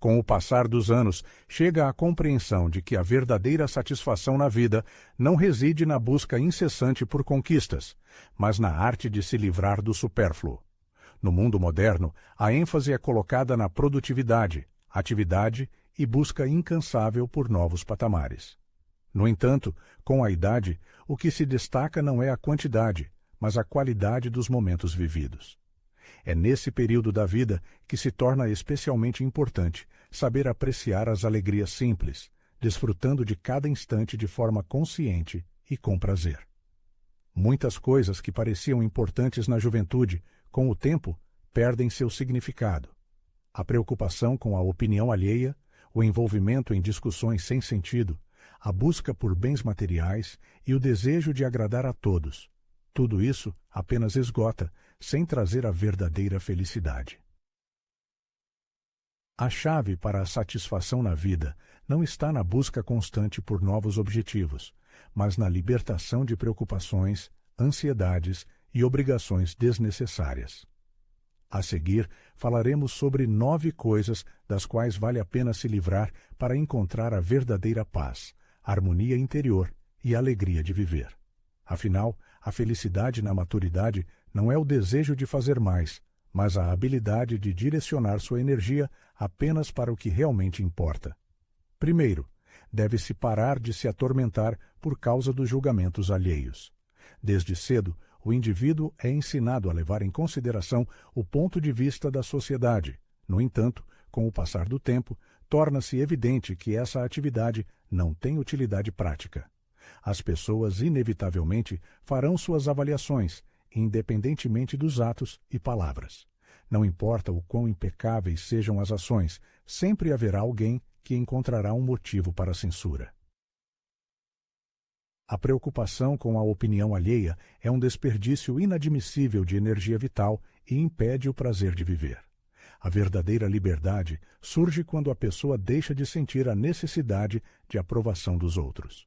Com o passar dos anos, chega à compreensão de que a verdadeira satisfação na vida não reside na busca incessante por conquistas, mas na arte de se livrar do supérfluo. No mundo moderno, a ênfase é colocada na produtividade, atividade e busca incansável por novos patamares. No entanto, com a idade, o que se destaca não é a quantidade, mas a qualidade dos momentos vividos. É nesse período da vida que se torna especialmente importante saber apreciar as alegrias simples, desfrutando de cada instante de forma consciente e com prazer. Muitas coisas que pareciam importantes na juventude, com o tempo, perdem seu significado. A preocupação com a opinião alheia, o envolvimento em discussões sem sentido, a busca por bens materiais e o desejo de agradar a todos. Tudo isso apenas esgota, sem trazer a verdadeira felicidade. A chave para a satisfação na vida não está na busca constante por novos objetivos, mas na libertação de preocupações, ansiedades e obrigações desnecessárias. A seguir, falaremos sobre 9 coisas das quais vale a pena se livrar para encontrar a verdadeira paz, harmonia interior e alegria de viver. Afinal, a felicidade na maturidade não é o desejo de fazer mais, mas a habilidade de direcionar sua energia apenas para o que realmente importa. Primeiro, deve-se parar de se atormentar por causa dos julgamentos alheios. Desde cedo, o indivíduo é ensinado a levar em consideração o ponto de vista da sociedade. No entanto, com o passar do tempo, torna-se evidente que essa atividade não tem utilidade prática. As pessoas, inevitavelmente, farão suas avaliações, independentemente dos atos e palavras. Não importa o quão impecáveis sejam as ações, sempre haverá alguém que encontrará um motivo para a censura. A preocupação com a opinião alheia é um desperdício inadmissível de energia vital e impede o prazer de viver. A verdadeira liberdade surge quando a pessoa deixa de sentir a necessidade de aprovação dos outros.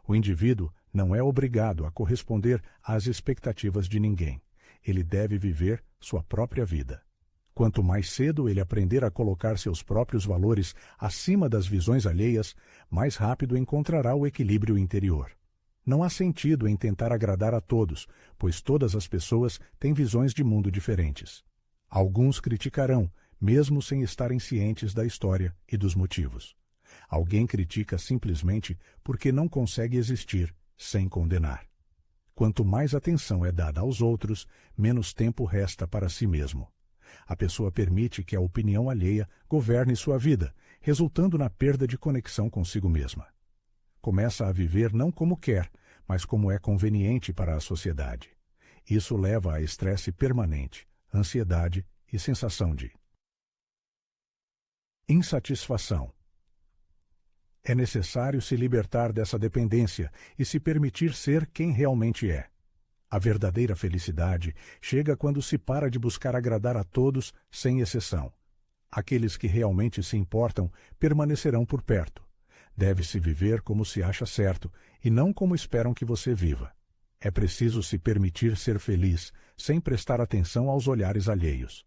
O indivíduo não é obrigado a corresponder às expectativas de ninguém. Ele deve viver sua própria vida. Quanto mais cedo ele aprender a colocar seus próprios valores acima das visões alheias, mais rápido encontrará o equilíbrio interior. Não há sentido em tentar agradar a todos, pois todas as pessoas têm visões de mundo diferentes. Alguns criticarão, mesmo sem estarem cientes da história e dos motivos. Alguém critica simplesmente porque não consegue existir sem condenar. Quanto mais atenção é dada aos outros, menos tempo resta para si mesmo. A pessoa permite que a opinião alheia governe sua vida, resultando na perda de conexão consigo mesma. Começa a viver não como quer, mas como é conveniente para a sociedade. Isso leva a estresse permanente, ansiedade e sensação de insatisfação. É necessário se libertar dessa dependência e se permitir ser quem realmente é. A verdadeira felicidade chega quando se para de buscar agradar a todos, sem exceção. Aqueles que realmente se importam permanecerão por perto. Deve-se viver como se acha certo e não como esperam que você viva. É preciso se permitir ser feliz, sem prestar atenção aos olhares alheios.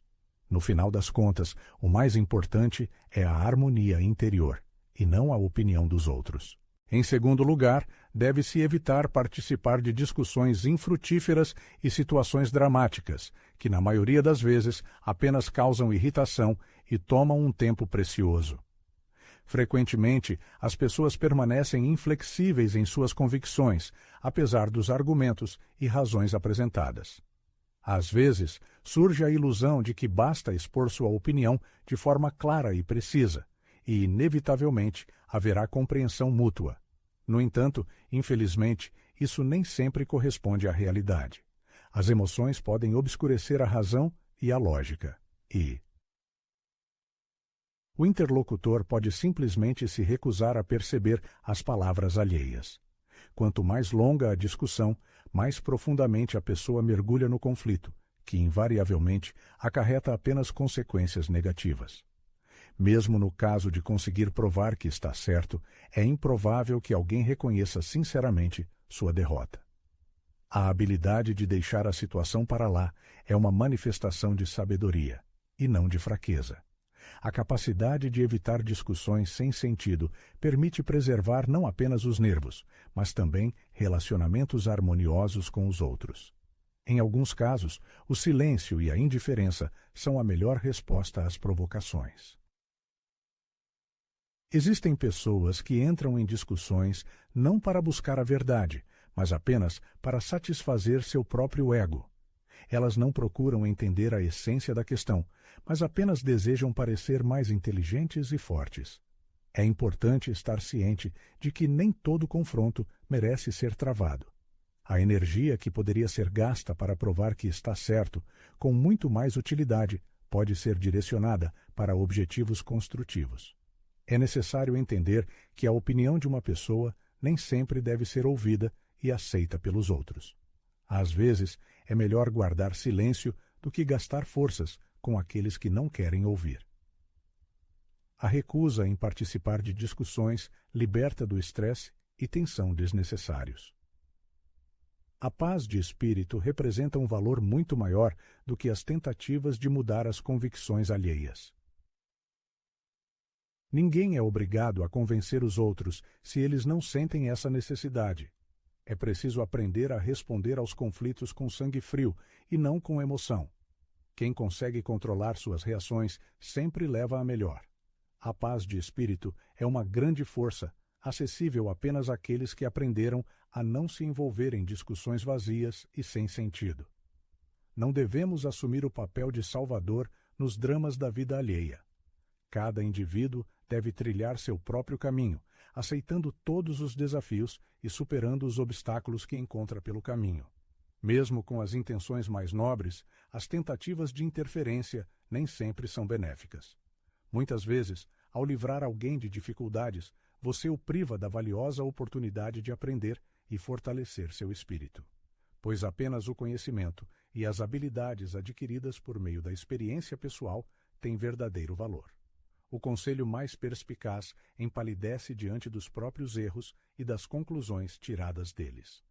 No final das contas, o mais importante é a harmonia interior, e não a opinião dos outros. Em segundo lugar, deve-se evitar participar de discussões infrutíferas e situações dramáticas, que na maioria das vezes apenas causam irritação e tomam um tempo precioso. Frequentemente, as pessoas permanecem inflexíveis em suas convicções, apesar dos argumentos e razões apresentadas. Às vezes, surge a ilusão de que basta expor sua opinião de forma clara e precisa, e, inevitavelmente, haverá compreensão mútua. No entanto, infelizmente, isso nem sempre corresponde à realidade. As emoções podem obscurecer a razão e a lógica, e o interlocutor pode simplesmente se recusar a perceber as palavras alheias. Quanto mais longa a discussão, mais profundamente a pessoa mergulha no conflito, que invariavelmente acarreta apenas consequências negativas. Mesmo no caso de conseguir provar que está certo, é improvável que alguém reconheça sinceramente sua derrota. A habilidade de deixar a situação para lá é uma manifestação de sabedoria, e não de fraqueza. A capacidade de evitar discussões sem sentido permite preservar não apenas os nervos, mas também relacionamentos harmoniosos com os outros. Em alguns casos, o silêncio e a indiferença são a melhor resposta às provocações. Existem pessoas que entram em discussões não para buscar a verdade, mas apenas para satisfazer seu próprio ego. Elas não procuram entender a essência da questão, mas apenas desejam parecer mais inteligentes e fortes. É importante estar ciente de que nem todo confronto merece ser travado. A energia que poderia ser gasta para provar que está certo, com muito mais utilidade, pode ser direcionada para objetivos construtivos. É necessário entender que a opinião de uma pessoa nem sempre deve ser ouvida e aceita pelos outros. Às vezes, é melhor guardar silêncio do que gastar forças com aqueles que não querem ouvir. A recusa em participar de discussões liberta do estresse e tensão desnecessários. A paz de espírito representa um valor muito maior do que as tentativas de mudar as convicções alheias. Ninguém é obrigado a convencer os outros se eles não sentem essa necessidade. É preciso aprender a responder aos conflitos com sangue frio e não com emoção. Quem consegue controlar suas reações sempre leva a melhor. A paz de espírito é uma grande força, acessível apenas àqueles que aprenderam a não se envolver em discussões vazias e sem sentido. Não devemos assumir o papel de salvador nos dramas da vida alheia. Cada indivíduo deve trilhar seu próprio caminho, aceitando todos os desafios e superando os obstáculos que encontra pelo caminho. Mesmo com as intenções mais nobres, as tentativas de interferência nem sempre são benéficas. Muitas vezes, ao livrar alguém de dificuldades, você o priva da valiosa oportunidade de aprender e fortalecer seu espírito. Pois apenas o conhecimento e as habilidades adquiridas por meio da experiência pessoal têm verdadeiro valor. O conselho mais perspicaz empalidece diante dos próprios erros e das conclusões tiradas deles.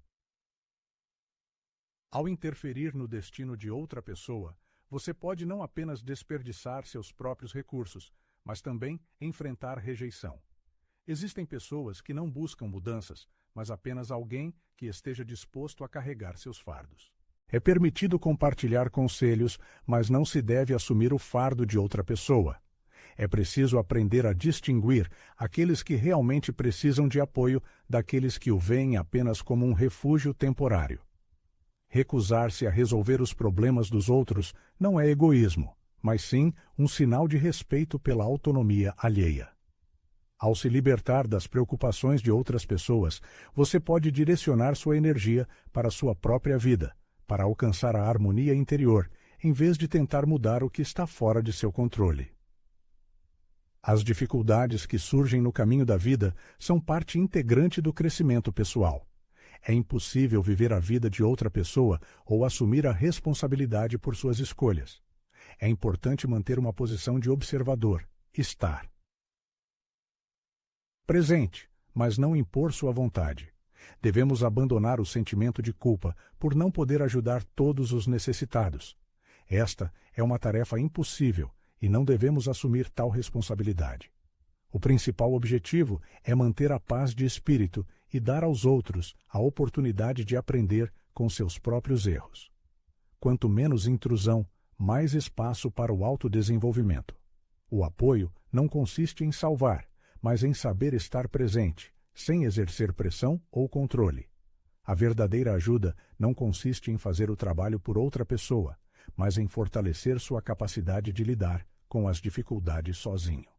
Ao interferir no destino de outra pessoa, você pode não apenas desperdiçar seus próprios recursos, mas também enfrentar rejeição. Existem pessoas que não buscam mudanças, mas apenas alguém que esteja disposto a carregar seus fardos. É permitido compartilhar conselhos, mas não se deve assumir o fardo de outra pessoa. É preciso aprender a distinguir aqueles que realmente precisam de apoio daqueles que o veem apenas como um refúgio temporário. Recusar-se a resolver os problemas dos outros não é egoísmo, mas sim um sinal de respeito pela autonomia alheia. Ao se libertar das preocupações de outras pessoas, você pode direcionar sua energia para sua própria vida, para alcançar a harmonia interior, em vez de tentar mudar o que está fora de seu controle. As dificuldades que surgem no caminho da vida são parte integrante do crescimento pessoal. É impossível viver a vida de outra pessoa ou assumir a responsabilidade por suas escolhas. É importante manter uma posição de observador, estar presente, mas não impor sua vontade. Devemos abandonar o sentimento de culpa por não poder ajudar todos os necessitados. Esta é uma tarefa impossível e não devemos assumir tal responsabilidade. O principal objetivo é manter a paz de espírito e dar aos outros a oportunidade de aprender com seus próprios erros. Quanto menos intrusão, mais espaço para o autodesenvolvimento. O apoio não consiste em salvar, mas em saber estar presente, sem exercer pressão ou controle. A verdadeira ajuda não consiste em fazer o trabalho por outra pessoa, mas em fortalecer sua capacidade de lidar com as dificuldades sozinho.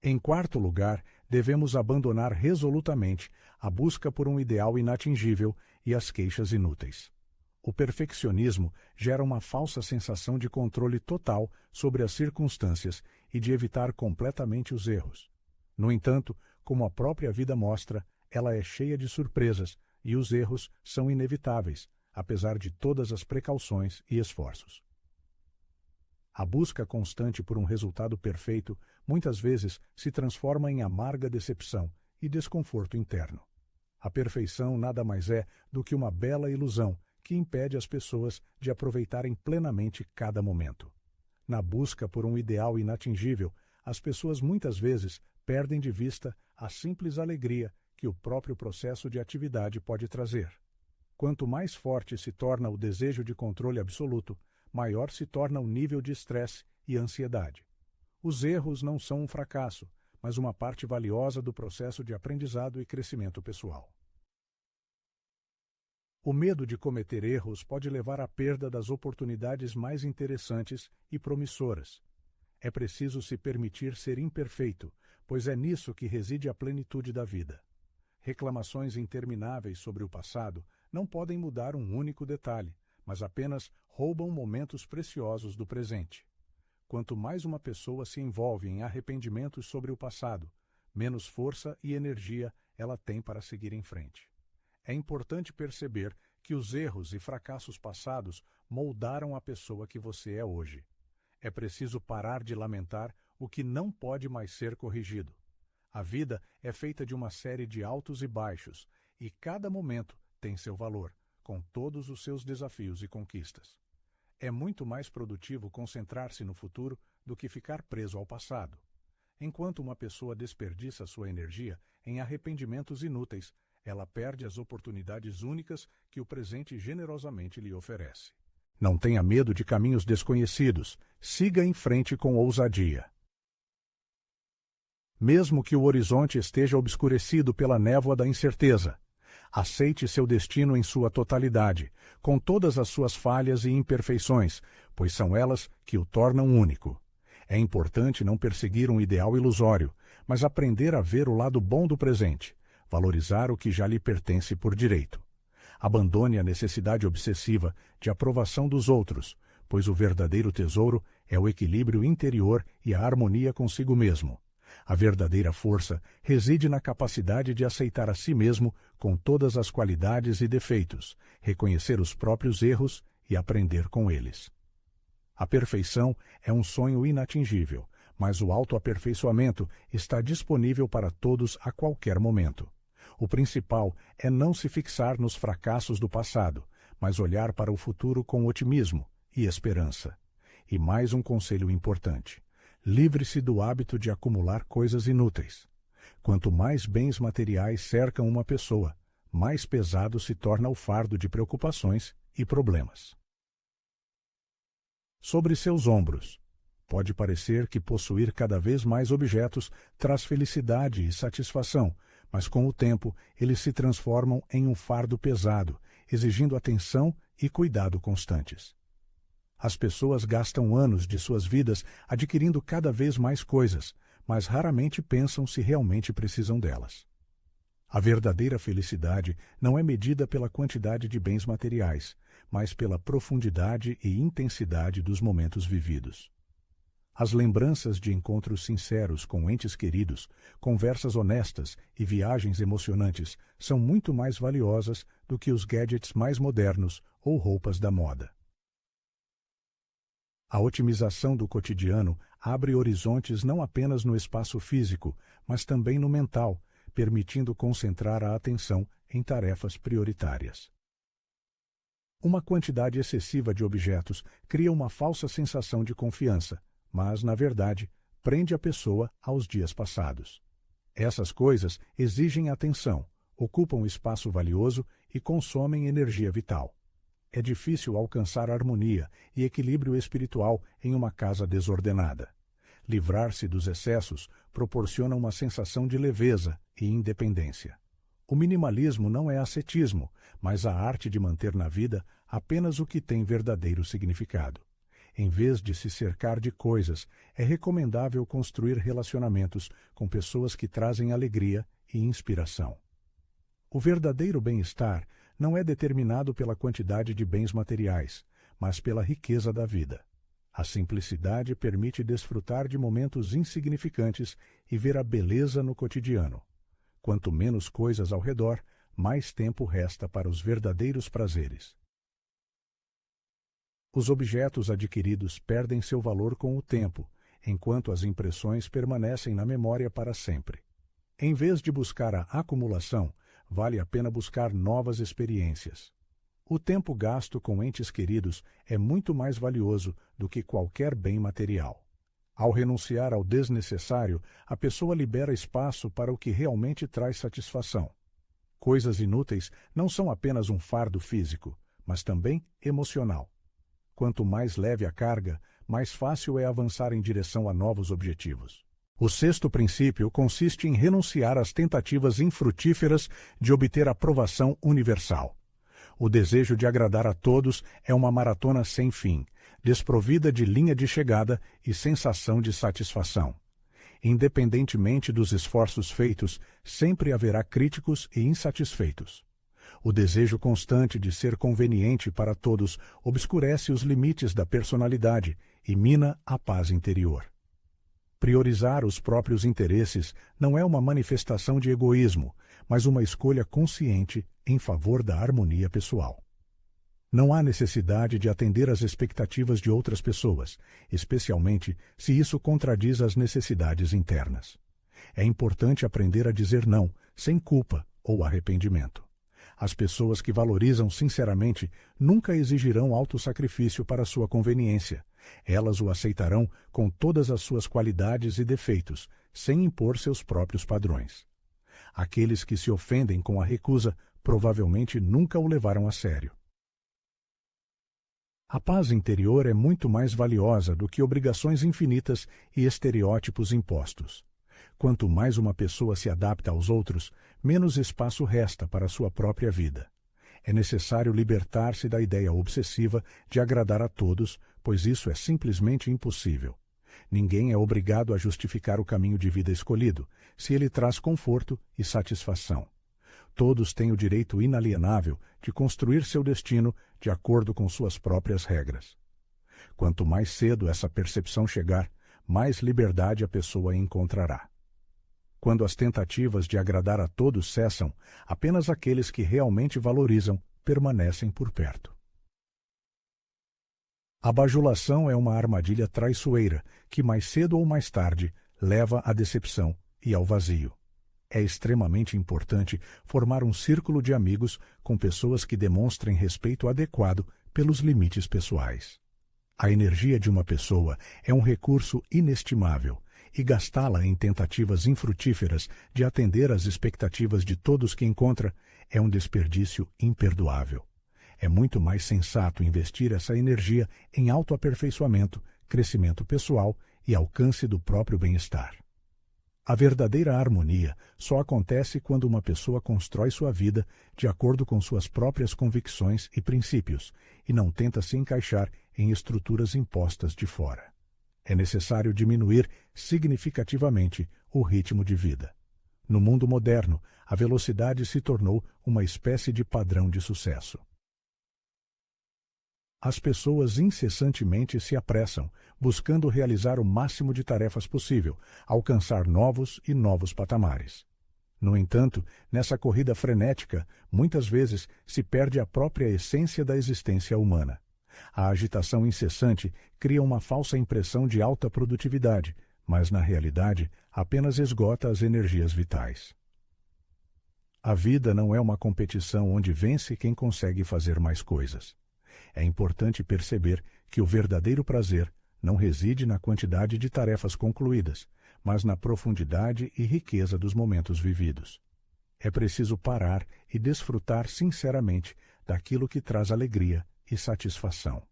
Em quarto lugar, devemos abandonar resolutamente a busca por um ideal inatingível e as queixas inúteis. O perfeccionismo gera uma falsa sensação de controle total sobre as circunstâncias e de evitar completamente os erros. No entanto, como a própria vida mostra, ela é cheia de surpresas e os erros são inevitáveis, apesar de todas as precauções e esforços. A busca constante por um resultado perfeito muitas vezes se transforma em amarga decepção e desconforto interno. A perfeição nada mais é do que uma bela ilusão que impede as pessoas de aproveitarem plenamente cada momento. Na busca por um ideal inatingível, as pessoas muitas vezes perdem de vista a simples alegria que o próprio processo de atividade pode trazer. Quanto mais forte se torna o desejo de controle absoluto, maior se torna o nível de estresse e ansiedade. Os erros não são um fracasso, mas uma parte valiosa do processo de aprendizado e crescimento pessoal. O medo de cometer erros pode levar à perda das oportunidades mais interessantes e promissoras. É preciso se permitir ser imperfeito, pois é nisso que reside a plenitude da vida. Reclamações intermináveis sobre o passado não podem mudar um único detalhe, mas apenas roubam momentos preciosos do presente. Quanto mais uma pessoa se envolve em arrependimentos sobre o passado, menos força e energia ela tem para seguir em frente. É importante perceber que os erros e fracassos passados moldaram a pessoa que você é hoje. É preciso parar de lamentar o que não pode mais ser corrigido. A vida é feita de uma série de altos e baixos, e cada momento tem seu valor, com todos os seus desafios e conquistas. É muito mais produtivo concentrar-se no futuro do que ficar preso ao passado. Enquanto uma pessoa desperdiça sua energia em arrependimentos inúteis, ela perde as oportunidades únicas que o presente generosamente lhe oferece. Não tenha medo de caminhos desconhecidos. Siga em frente com ousadia. Mesmo que o horizonte esteja obscurecido pela névoa da incerteza, aceite seu destino em sua totalidade, com todas as suas falhas e imperfeições, pois são elas que o tornam único. É importante não perseguir um ideal ilusório, mas aprender a ver o lado bom do presente, valorizar o que já lhe pertence por direito. Abandone a necessidade obsessiva de aprovação dos outros, pois o verdadeiro tesouro é o equilíbrio interior e a harmonia consigo mesmo. A verdadeira força reside na capacidade de aceitar a si mesmo com todas as qualidades e defeitos, reconhecer os próprios erros e aprender com eles. A perfeição é um sonho inatingível, mas o autoaperfeiçoamento está disponível para todos a qualquer momento. O principal é não se fixar nos fracassos do passado, mas olhar para o futuro com otimismo e esperança. E mais um conselho importante: livre-se do hábito de acumular coisas inúteis. Quanto mais bens materiais cercam uma pessoa, mais pesado se torna o fardo de preocupações e problemas. Sobre seus ombros. Pode parecer que possuir cada vez mais objetos traz felicidade e satisfação, mas com o tempo eles se transformam em um fardo pesado, exigindo atenção e cuidado constantes. As pessoas gastam anos de suas vidas adquirindo cada vez mais coisas, mas raramente pensam se realmente precisam delas. A verdadeira felicidade não é medida pela quantidade de bens materiais, mas pela profundidade e intensidade dos momentos vividos. As lembranças de encontros sinceros com entes queridos, conversas honestas e viagens emocionantes são muito mais valiosas do que os gadgets mais modernos ou roupas da moda. A otimização do cotidiano abre horizontes não apenas no espaço físico, mas também no mental, permitindo concentrar a atenção em tarefas prioritárias. Uma quantidade excessiva de objetos cria uma falsa sensação de confiança, mas, na verdade, prende a pessoa aos dias passados. Essas coisas exigem atenção, ocupam espaço valioso e consomem energia vital. É difícil alcançar harmonia e equilíbrio espiritual em uma casa desordenada. Livrar-se dos excessos proporciona uma sensação de leveza e independência. O minimalismo não é ascetismo, mas a arte de manter na vida apenas o que tem verdadeiro significado. Em vez de se cercar de coisas, é recomendável construir relacionamentos com pessoas que trazem alegria e inspiração. O verdadeiro bem-estar não é determinado pela quantidade de bens materiais, mas pela riqueza da vida. A simplicidade permite desfrutar de momentos insignificantes e ver a beleza no cotidiano. Quanto menos coisas ao redor, mais tempo resta para os verdadeiros prazeres. Os objetos adquiridos perdem seu valor com o tempo, enquanto as impressões permanecem na memória para sempre. Em vez de buscar a acumulação, vale a pena buscar novas experiências. O tempo gasto com entes queridos é muito mais valioso do que qualquer bem material. Ao renunciar ao desnecessário, a pessoa libera espaço para o que realmente traz satisfação. Coisas inúteis não são apenas um fardo físico, mas também emocional. Quanto mais leve a carga, mais fácil é avançar em direção a novos objetivos. O sexto princípio consiste em renunciar às tentativas infrutíferas de obter aprovação universal. O desejo de agradar a todos é uma maratona sem fim, desprovida de linha de chegada e sensação de satisfação. Independentemente dos esforços feitos, sempre haverá críticos e insatisfeitos. O desejo constante de ser conveniente para todos obscurece os limites da personalidade e mina a paz interior. Priorizar os próprios interesses não é uma manifestação de egoísmo, mas uma escolha consciente em favor da harmonia pessoal. Não há necessidade de atender às expectativas de outras pessoas, especialmente se isso contradiz as necessidades internas. É importante aprender a dizer não, sem culpa ou arrependimento. As pessoas que valorizam sinceramente nunca exigirão autossacrifício para sua conveniência. Elas o aceitarão com todas as suas qualidades e defeitos, sem impor seus próprios padrões. Aqueles que se ofendem com a recusa provavelmente nunca o levaram a sério. A paz interior é muito mais valiosa do que obrigações infinitas e estereótipos impostos. Quanto mais uma pessoa se adapta aos outros, menos espaço resta para sua própria vida. É necessário libertar-se da ideia obsessiva de agradar a todos, pois isso é simplesmente impossível. Ninguém é obrigado a justificar o caminho de vida escolhido, se ele traz conforto e satisfação. Todos têm o direito inalienável de construir seu destino de acordo com suas próprias regras. Quanto mais cedo essa percepção chegar, mais liberdade a pessoa encontrará. Quando as tentativas de agradar a todos cessam, apenas aqueles que realmente valorizam permanecem por perto. A bajulação é uma armadilha traiçoeira que, mais cedo ou mais tarde, leva à decepção e ao vazio. É extremamente importante formar um círculo de amigos com pessoas que demonstrem respeito adequado pelos limites pessoais. A energia de uma pessoa é um recurso inestimável, e gastá-la em tentativas infrutíferas de atender às expectativas de todos que encontra é um desperdício imperdoável. É muito mais sensato investir essa energia em autoaperfeiçoamento, crescimento pessoal e alcance do próprio bem-estar. A verdadeira harmonia só acontece quando uma pessoa constrói sua vida de acordo com suas próprias convicções e princípios e não tenta se encaixar em estruturas impostas de fora. É necessário diminuir significativamente o ritmo de vida. No mundo moderno, a velocidade se tornou uma espécie de padrão de sucesso. As pessoas incessantemente se apressam, buscando realizar o máximo de tarefas possível, alcançar novos e novos patamares. No entanto, nessa corrida frenética, muitas vezes se perde a própria essência da existência humana. A agitação incessante cria uma falsa impressão de alta produtividade, mas na realidade apenas esgota as energias vitais. A vida não é uma competição onde vence quem consegue fazer mais coisas. É importante perceber que o verdadeiro prazer não reside na quantidade de tarefas concluídas, mas na profundidade e riqueza dos momentos vividos. É preciso parar e desfrutar sinceramente daquilo que traz alegria e satisfação.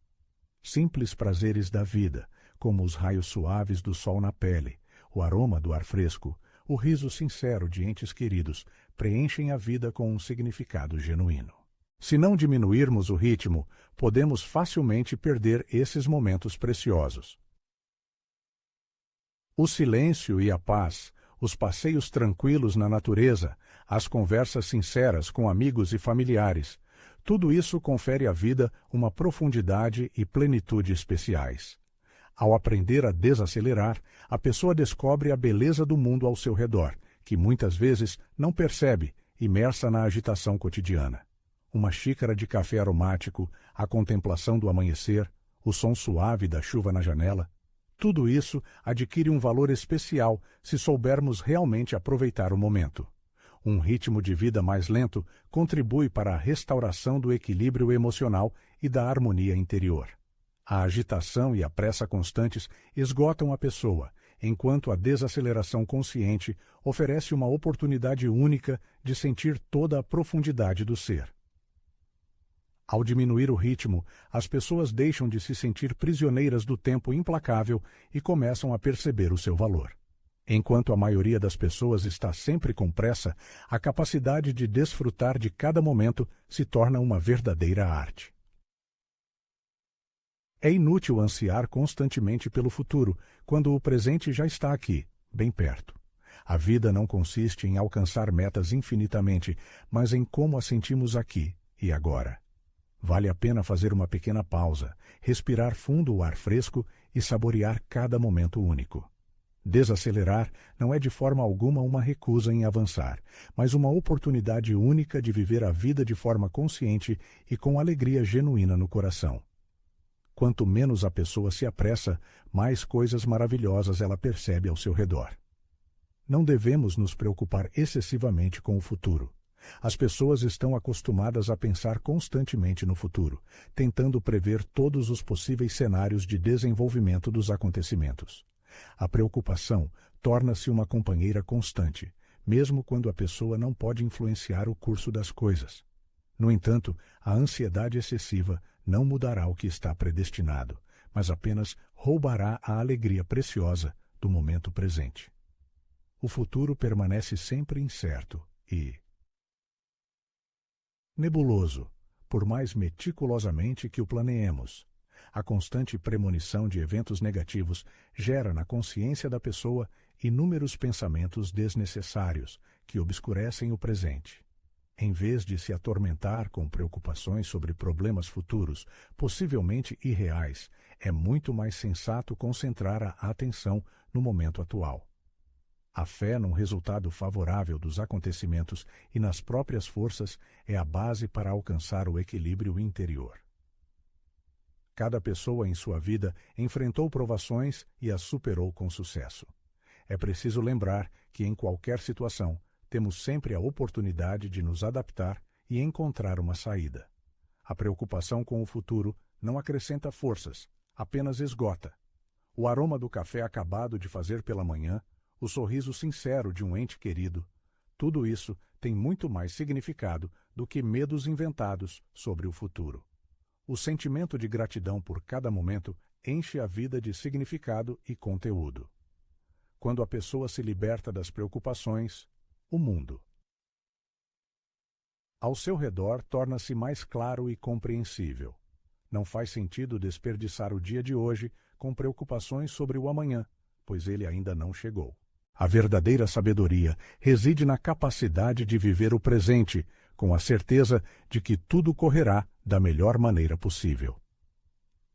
Simples prazeres da vida, como os raios suaves do sol na pele, o aroma do ar fresco, o riso sincero de entes queridos, preenchem a vida com um significado genuíno. Se não diminuirmos o ritmo, podemos facilmente perder esses momentos preciosos. O silêncio e a paz, os passeios tranquilos na natureza, as conversas sinceras com amigos e familiares, tudo isso confere à vida uma profundidade e plenitude especiais. Ao aprender a desacelerar, a pessoa descobre a beleza do mundo ao seu redor, que muitas vezes não percebe, imersa na agitação cotidiana. Uma xícara de café aromático, a contemplação do amanhecer, o som suave da chuva na janela, tudo isso adquire um valor especial se soubermos realmente aproveitar o momento. Um ritmo de vida mais lento contribui para a restauração do equilíbrio emocional e da harmonia interior. A agitação e a pressa constantes esgotam a pessoa, enquanto a desaceleração consciente oferece uma oportunidade única de sentir toda a profundidade do ser. Ao diminuir o ritmo, as pessoas deixam de se sentir prisioneiras do tempo implacável e começam a perceber o seu valor. Enquanto a maioria das pessoas está sempre com pressa, a capacidade de desfrutar de cada momento se torna uma verdadeira arte. É inútil ansiar constantemente pelo futuro, quando o presente já está aqui, bem perto. A vida não consiste em alcançar metas infinitamente, mas em como a sentimos aqui e agora. Vale a pena fazer uma pequena pausa, respirar fundo o ar fresco e saborear cada momento único. Desacelerar não é de forma alguma uma recusa em avançar, mas uma oportunidade única de viver a vida de forma consciente e com alegria genuína no coração. Quanto menos a pessoa se apressa, mais coisas maravilhosas ela percebe ao seu redor. Não devemos nos preocupar excessivamente com o futuro. As pessoas estão acostumadas a pensar constantemente no futuro, tentando prever todos os possíveis cenários de desenvolvimento dos acontecimentos. A preocupação torna-se uma companheira constante, mesmo quando a pessoa não pode influenciar o curso das coisas. No entanto, a ansiedade excessiva não mudará o que está predestinado, mas apenas roubará a alegria preciosa do momento presente. O futuro permanece sempre incerto e nebuloso, por mais meticulosamente que o planeemos. A constante premonição de eventos negativos gera na consciência da pessoa inúmeros pensamentos desnecessários que obscurecem o presente. Em vez de se atormentar com preocupações sobre problemas futuros, possivelmente irreais, é muito mais sensato concentrar a atenção no momento atual. A fé num resultado favorável dos acontecimentos e nas próprias forças é a base para alcançar o equilíbrio interior. Cada pessoa em sua vida enfrentou provações e as superou com sucesso. É preciso lembrar que, em qualquer situação, temos sempre a oportunidade de nos adaptar e encontrar uma saída. A preocupação com o futuro não acrescenta forças, apenas esgota. O aroma do café acabado de fazer pela manhã, o sorriso sincero de um ente querido, tudo isso tem muito mais significado do que medos inventados sobre o futuro. O sentimento de gratidão por cada momento enche a vida de significado e conteúdo. Quando a pessoa se liberta das preocupações, o mundo ao seu redor torna-se mais claro e compreensível. Não faz sentido desperdiçar o dia de hoje com preocupações sobre o amanhã, pois ele ainda não chegou. A verdadeira sabedoria reside na capacidade de viver o presente, com a certeza de que tudo correrá da melhor maneira possível.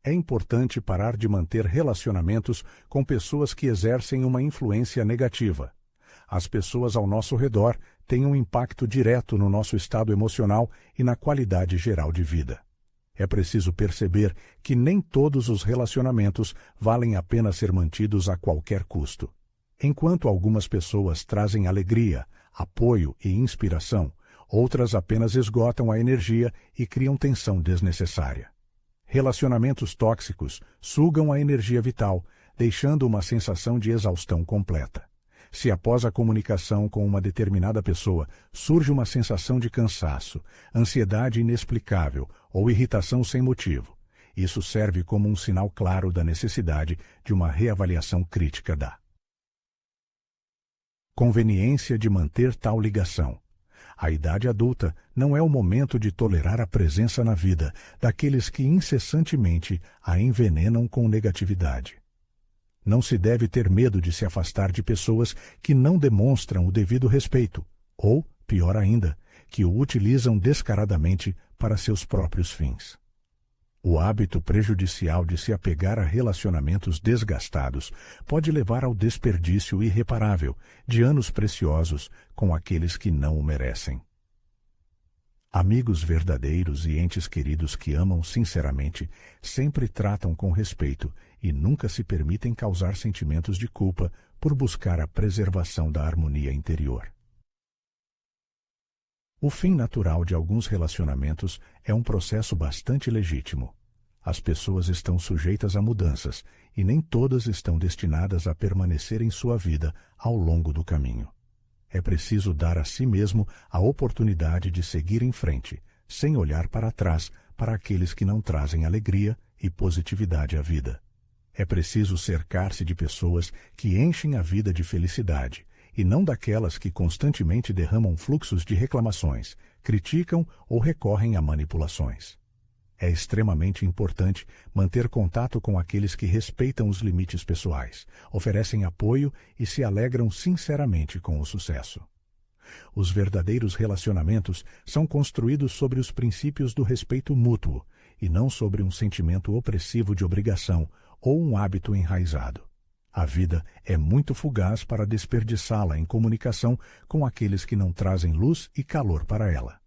É importante parar de manter relacionamentos com pessoas que exercem uma influência negativa. As pessoas ao nosso redor têm um impacto direto no nosso estado emocional e na qualidade geral de vida. É preciso perceber que nem todos os relacionamentos valem a pena ser mantidos a qualquer custo. Enquanto algumas pessoas trazem alegria, apoio e inspiração, outras apenas esgotam a energia e criam tensão desnecessária. Relacionamentos tóxicos sugam a energia vital, deixando uma sensação de exaustão completa. Se após a comunicação com uma determinada pessoa surge uma sensação de cansaço, ansiedade inexplicável ou irritação sem motivo, isso serve como um sinal claro da necessidade de uma reavaliação crítica da conveniência de manter tal ligação. A idade adulta não é o momento de tolerar a presença na vida daqueles que incessantemente a envenenam com negatividade. Não se deve ter medo de se afastar de pessoas que não demonstram o devido respeito, ou, pior ainda, que o utilizam descaradamente para seus próprios fins. O hábito prejudicial de se apegar a relacionamentos desgastados pode levar ao desperdício irreparável de anos preciosos com aqueles que não o merecem. Amigos verdadeiros e entes queridos que amam sinceramente sempre tratam com respeito e nunca se permitem causar sentimentos de culpa por buscar a preservação da harmonia interior. O fim natural de alguns relacionamentos é um processo bastante legítimo. As pessoas estão sujeitas a mudanças e nem todas estão destinadas a permanecer em sua vida ao longo do caminho. É preciso dar a si mesmo a oportunidade de seguir em frente, sem olhar para trás para aqueles que não trazem alegria e positividade à vida. É preciso cercar-se de pessoas que enchem a vida de felicidade, e não daquelas que constantemente derramam fluxos de reclamações, criticam ou recorrem a manipulações. É extremamente importante manter contato com aqueles que respeitam os limites pessoais, oferecem apoio e se alegram sinceramente com o sucesso. Os verdadeiros relacionamentos são construídos sobre os princípios do respeito mútuo e não sobre um sentimento opressivo de obrigação ou um hábito enraizado. A vida é muito fugaz para desperdiçá-la em comunicação com aqueles que não trazem luz e calor para ela.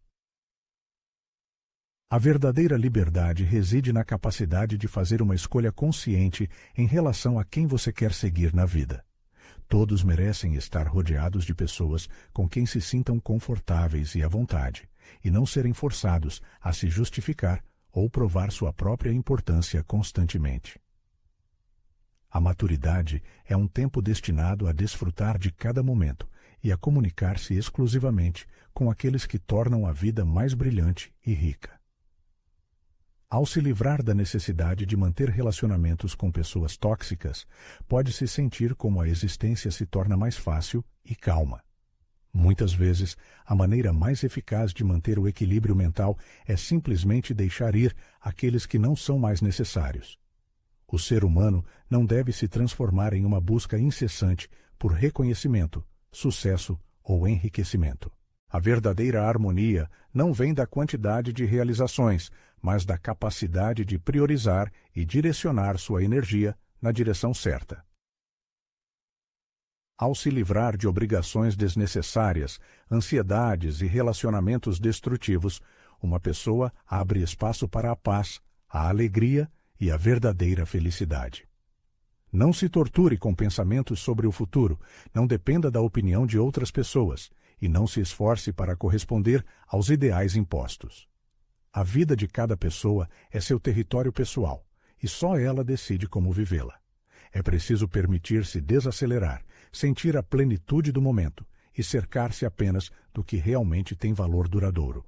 A verdadeira liberdade reside na capacidade de fazer uma escolha consciente em relação a quem você quer seguir na vida. Todos merecem estar rodeados de pessoas com quem se sintam confortáveis e à vontade, e não serem forçados a se justificar ou provar sua própria importância constantemente. A maturidade é um tempo destinado a desfrutar de cada momento e a comunicar-se exclusivamente com aqueles que tornam a vida mais brilhante e rica. Ao se livrar da necessidade de manter relacionamentos com pessoas tóxicas, pode-se sentir como a existência se torna mais fácil e calma. Muitas vezes, a maneira mais eficaz de manter o equilíbrio mental é simplesmente deixar ir aqueles que não são mais necessários. O ser humano não deve se transformar em uma busca incessante por reconhecimento, sucesso ou enriquecimento. A verdadeira harmonia não vem da quantidade de realizações, mas da capacidade de priorizar e direcionar sua energia na direção certa. Ao se livrar de obrigações desnecessárias, ansiedades e relacionamentos destrutivos, uma pessoa abre espaço para a paz, a alegria e a verdadeira felicidade. Não se torture com pensamentos sobre o futuro, não dependa da opinião de outras pessoas e não se esforce para corresponder aos ideais impostos. A vida de cada pessoa é seu território pessoal e só ela decide como vivê-la. É preciso permitir-se desacelerar, sentir a plenitude do momento e cercar-se apenas do que realmente tem valor duradouro.